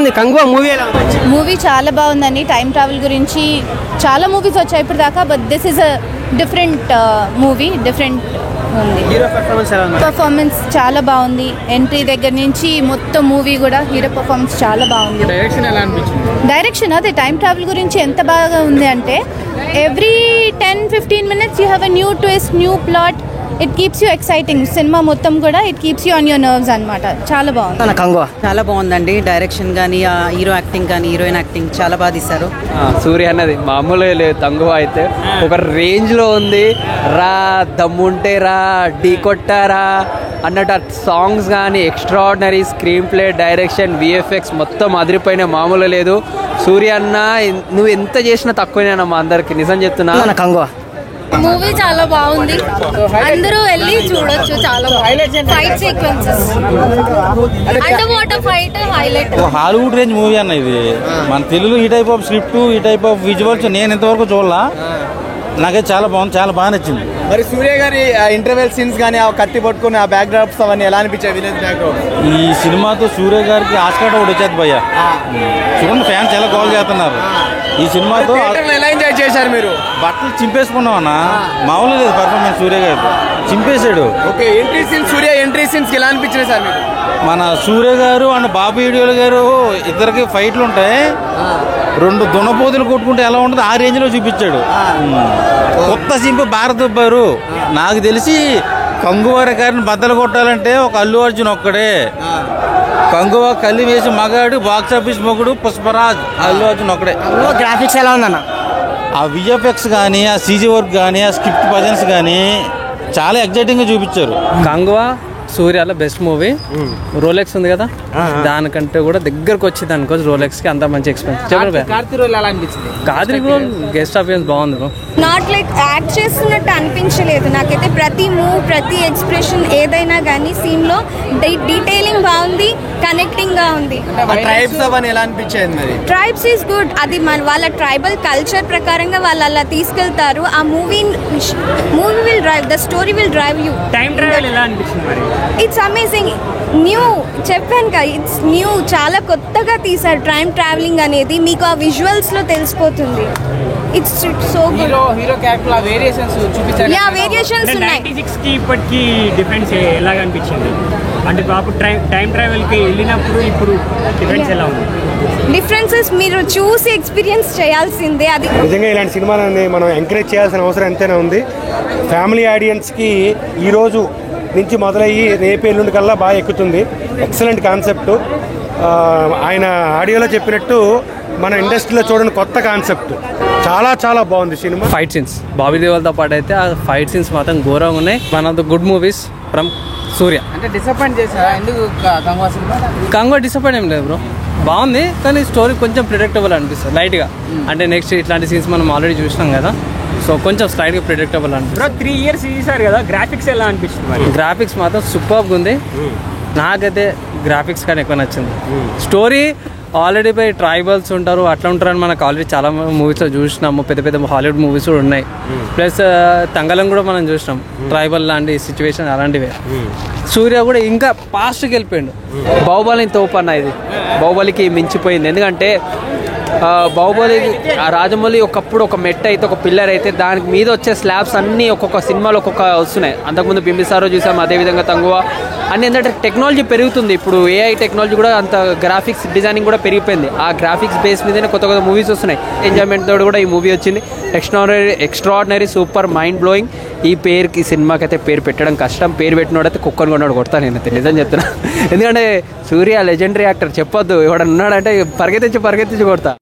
ఉంది కంగువా మూవీ ఎలా ఉంది? మూవీ చాలా బాగుందండి. టైం ట్రావెల్ గురించి చాలా మూవీస్ వచ్చాయి ఇప్పుడు దాకా, but this is a different movie. Different ఉంది. హీరో పర్ఫార్మెన్స్ ఎలా ఉంది? పర్ఫార్మెన్స్ చాలా బాగుంది. ఎంట్రీ దగ్గర నుంచి మొత్తం మూవీ కూడా హీరో పర్ఫార్మెన్స్ చాలా బాగుంది. డైరెక్షన్ ఎలా అనిపించింది? డైరెక్షన్ అదే టైం ట్రావెల్ గురించి ఎంత బాగా ఉంది అంటే every 10-15 minutes you have a new twist, new plot. It keeps you exciting. Cinema మొత్తం కూడా it keeps you on your nerves అనమాట. చాలా బాగుంది. కంగువా చాలా బాగుందండి. డైరెక్షన్ కానీ, హీరో యాక్టింగ్ కానీ, హీరోయిన్ యాక్టింగ్ చాలా బాగా తీశారు. సూర్య అన్నది మామూలుగా లేదు. కంగువా అయితే ఒక రేంజ్లో ఉంది. రా దమ్ముంటే రా, ఢీ కొట్టారా అన్నట్టు ఆ సాంగ్స్ కానీ, extraordinary screen play, direction, VFX మొత్తం అదిరిపోయిన మామూలుగా లేదు. సూర్య అన్న నువ్వు ఎంత చేసినా తక్కువనేనమ్మా అందరికి, నిజం చెప్తున్నా. కంగువా మూవీ చాలా బాగుంది. అందరూ వెళ్ళి చూడొచ్చు. చాలా fight sequences, under water fight highlight. Hollywood range movie అన్న ఇది. మన తెలుగు ఈ టైప్ ఆఫ్ స్క్రిప్ట్, ఈ టైప్ ఆఫ్ విజువల్స్ నేను ఇంతవరకు చూడలా. నాకైతే చాలా బాగుంది, చాలా బాగా నచ్చింది. మరి సూర్య గారి ఇంటర్వెల్ సీన్స్ కానీ, ఆ కత్తి పట్టుకుని ఆ బ్యాక్ డ్రాప్స్ అవన్నీ ఎలా అనిపించాయి? విలేజ్ బ్యాక్ డ్రాప్ ఈ సినిమాతో సూర్య గారికి ఆస్కార్ ఒకటి వచ్చేది భయ్య. చూడండి, ఫ్యాన్స్ ఎలా కాల్ చేస్తున్నారు ఈ సినిమాతో. ఎలా ఎంజాయ్ చేశారు మీరు? బట్టలు చింపేసుకున్నాం అన్న, మామూలు లేదు పర్ఫార్మెన్స్. సూర్య గారు చింపేశాడు. ఓకే, ఎంట్రీ సీన్స్, సూర్య ఎంట్రీ సీన్స్ ఎలా అనిపించినాయి సార్ మీకు? మన సూర్య గారు అండ్ బాబు వీడియోలు గారు ఇద్దరికి ఫైట్లు ఉంటాయి. రెండు దున్నపోతులు కొట్టుకుంటే ఎలా ఉంటుంది ఆ రేంజ్ లో చూపించాడు. కొత్త సింపు భారత్ బారు. నాకు తెలిసి కంగువార గారిని బద్దలు కొట్టాలంటే ఒక అల్లు అర్జున్ ఒక్కడే. కంగువా కళ్ళు వేసి మగాడు, బాక్స్ ఆఫీస్ మొగుడు పుష్పరాజ్, అల్లు అర్జున్ ఒక్కడే. గ్రాఫిక్స్ ఎలా ఉందన్న? ఆ విఎఫ్ఎక్స్ కానీ, ఆ సీజీ వర్క్ కానీ, ఆ స్క్రిప్ట్ ప్రజెన్స్ కానీ చాలా ఎగ్జైటింగ్ గా చూపించారు. కంగువా సూర్యాలో బెస్ట్ మూవీ. రోలెక్స్ ఉంది కదా, దానికంటే కూడా దగ్గరకు వచ్చింది అనుకో రోలెక్స్ కి. అంత మంచి ఎక్స్పీరియన్స్. కార్తీ రోల్ ఎలా అనిపించింది? కాదరి కూడా గెస్ట్ అపియరెన్స్ బాగుంది. నాట్ లైక్ యాక్ట్ చేస్తున్నట్టు అనిపించలేదు నాకైతే. ప్రతి మూవ్, ప్రతి ఎక్స్ప్రెషన్ ఏదైనా కానీ సీన్లో డీటెయిలింగ్ బాగుంది, కనెక్టింగ్ గా ఉంది. ట్రైబ్స్ అవన్నీ ఎలా అనిపించాయి? మరి ట్రైబ్స్ ఈజ్ గుడ్. అది వాళ్ళ ట్రైబల్ కల్చర్ ప్రకారంగా వాళ్ళు అలా తీసుకెళ్తారు. ఆ movie will drive, the story will drive you. Time travel ఎలా అనిపించింది మరి? It's amazing. న్యూ చెప్పాను కదా, ఇట్స్ న్యూ. చాలా కొత్తగా తీశారు టైం ట్రావెలింగ్ అనేది. మీకు ఆ విజువల్స్ లో తెలిసిపోతుంది. It's so good. Hero character variations చూపించారు. యా, వేరియేషన్స్ ఉన్నాయి. 96 కి ఇప్పటికి డిఫరెన్స్ ఎలా అనిపించింది? అంటే బాబు టైం ట్రావెల్ కి వెళ్ళినప్పుడు ఇప్పుడు డిఫరెన్స్ ఎలా ఉంది? డిఫరెన్సెస్ మీరు చూసి ఎక్స్పీరియన్స్ చేయాల్సిందే. అది నిజంగా ఇలాంటి సినిమాలని మనం ఎంకరేజ్ చేయాల్సిన అవసరం ఎంతైనా ఉంది. ఫ్యామిలీ ఆడియన్స్కి ఈరోజు నుంచి మొదలయ్యి రేపు ఎల్లుండి కల్లా బాగా ఎక్కుతుంది. Excellent concept. ఆయన ఆడియోలో చెప్పినట్టు మన ఇండస్ట్రీలో చూడని కొత్త కాన్సెప్ట్. చాలా చాలా బాగుంది సినిమా. ఫైట్ సీన్స్ బాబీ దేవల్తో పాటు అయితే ఆ ఫైట్ సీన్స్ మాత్రం ఘోరంగా ఉన్నాయి. One of the good movies from Suriya. అంటే డిసప్పాయింట్ చేశారా ఎందుకు కంగువా సినిమా? కంగువా డిసప్పాయింట్ ఏం లేదు బ్రో, బాగుంది. కానీ స్టోరీ కొంచెం ప్రిడిక్టబుల్ అనిపిస్తుంది లైట్గా. అంటే నెక్స్ట్ ఇట్లాంటి సీన్స్ మనం ఆల్రెడీ చూసినాం కదా, సో కొంచెం స్లైడ్గా ప్రిడిక్టబుల్ అనిపిస్తుంది. 3 years చేశారు కదా, గ్రాఫిక్స్ ఎలా అనిపిస్తుంది? గ్రాఫిక్స్ మాత్రం సూపర్గా ఉంది. నాకైతే గ్రాఫిక్స్ కానీ ఎక్కువ నచ్చింది. స్టోరీ ఆల్రెడీ పై ట్రైబల్స్ ఉంటారు, అట్లా ఉంటారని మనకు ఆల్రెడీ చాలా మూవీస్లో చూసినాము. పెద్ద పెద్ద హాలీవుడ్ మూవీస్ కూడా ఉన్నాయి. ప్లస్ తంగలం కూడా మనం చూసినాం, ట్రైబల్ లాంటి సిచ్యువేషన్ అలాంటివే. సూర్య కూడా ఇంకా పాస్ట్కి వెళ్ళిపోయిండు. బాహుబలిని తోపన్న ఇది, బాహుబలికి మించిపోయింది. ఎందుకంటే బాహుబలి రాజమౌళి ఒకప్పుడు ఒక మెట్ అయితే, ఒక పిల్లర్ అయితే, దానికి మీద వచ్చే స్లాబ్స్ అన్నీ ఒక్కొక్క సినిమాలో ఒక్కొక్క వస్తున్నాయి. అంతకుముందు బింబిసారో చూసాం, అదేవిధంగా తంగువా అన్నీ. ఏంటంటే టెక్నాలజీ పెరుగుతుంది ఇప్పుడు, ఏఐ టెక్నాలజీ కూడా అంత గ్రాఫిక్స్ డిజైనింగ్ కూడా పెరిగిపోయింది. ఆ గ్రాఫిక్స్ బేస్ మీదనే కొత్త కొత్త మూవీస్ వస్తున్నాయి. ఎంజాయ్మెంట్ తోడు కూడా ఈ మూవీ వచ్చింది. Extraordinary super mind blowing. ఈ పేరుకి సినిమాకి అయితే పేరు పెట్టడం కష్టం. పేరు పెట్టినోడైతే కుక్కను కొన్నాడు కొడతాను నేనైతే, నిజం చెప్తున్నా. ఎందుకంటే సూర్య లెజెండరీ యాక్టర్, చెప్పొద్దు. ఎవడన్నా ఉన్నాడంటే పరిగెత్తించి కొడతా.